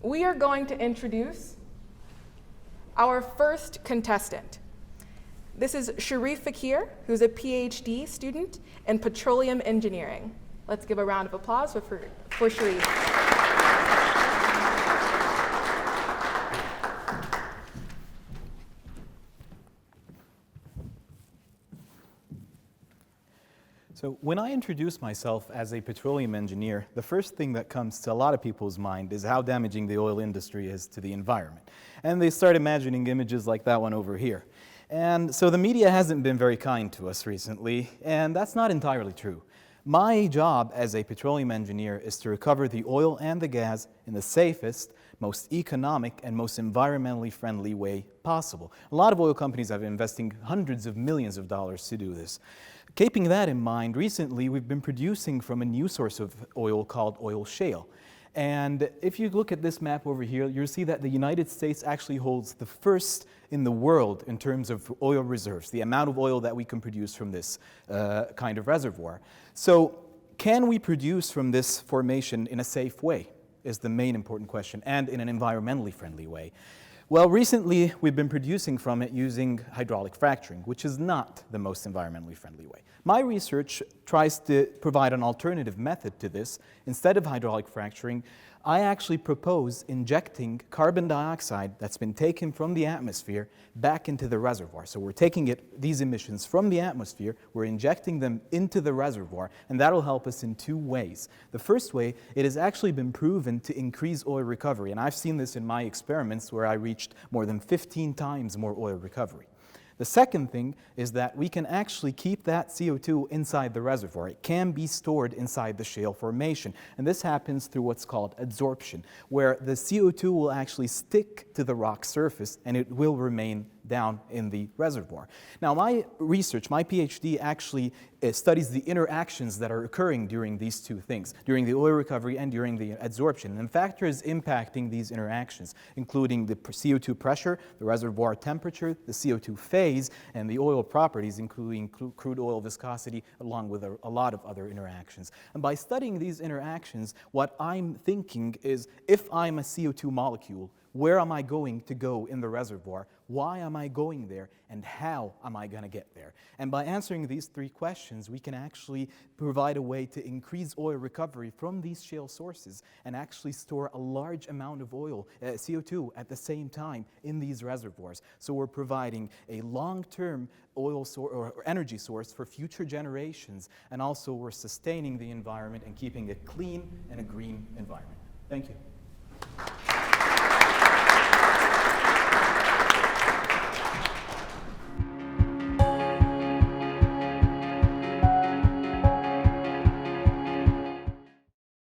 we are going to introduce our first contestant. This is Sherif Fakher, who's a PhD student in petroleum engineering. Let's give a round of applause for Sherif. So when I introduce myself as a petroleum engineer, the first thing that comes to a lot of people's mind is how damaging the oil industry is to the environment. And they start imagining images like that one over here. And so the media hasn't been very kind to us recently, and that's not entirely true. My job as a petroleum engineer is to recover the oil and the gas in the safest, most economic, and most environmentally friendly way possible. A lot of oil companies have been investing hundreds of millions of dollars to do this. Keeping that in mind, recently we've been producing from a new source of oil called oil shale. And if you look at this map over here, you'll see that the United States actually holds the first in the world in terms of oil reserves, the amount of oil that we can produce from this kind of reservoir. So can we produce from this formation in a safe way is the main important question, and in an environmentally friendly way. Well, recently we've been producing from it using hydraulic fracturing, which is not the most environmentally friendly way. My research tries to provide an alternative method to this. Instead of hydraulic fracturing, I actually propose injecting carbon dioxide that's been taken from the atmosphere back into the reservoir. So we're taking these emissions from the atmosphere, we're injecting them into the reservoir, and that'll help us in two ways. The first way, it has actually been proven to increase oil recovery, and I've seen this in my experiments where I reached more than 15 times more oil recovery. The second thing is that we can actually keep that CO2 inside the reservoir. It can be stored inside the shale formation. And this happens through what's called adsorption, where the CO2 will actually stick to the rock surface and it will remain down in the reservoir. Now, my research, my PhD actually studies the interactions that are occurring during these two things, during the oil recovery and during the adsorption, and factors impacting these interactions, including the CO2 pressure, the reservoir temperature, the CO2 phase, and the oil properties, including crude oil viscosity, along with a lot of other interactions. And by studying these interactions, what I'm thinking is, if I'm a CO2 molecule, where am I going to go in the reservoir? Why am I going there? And how am I going to get there? And by answering these three questions, we can actually provide a way to increase oil recovery from these shale sources and actually store a large amount of oil, CO2, at the same time in these reservoirs. So we're providing a long-term oil or energy source for future generations, and also we're sustaining the environment and keeping it clean and a green environment. Thank you.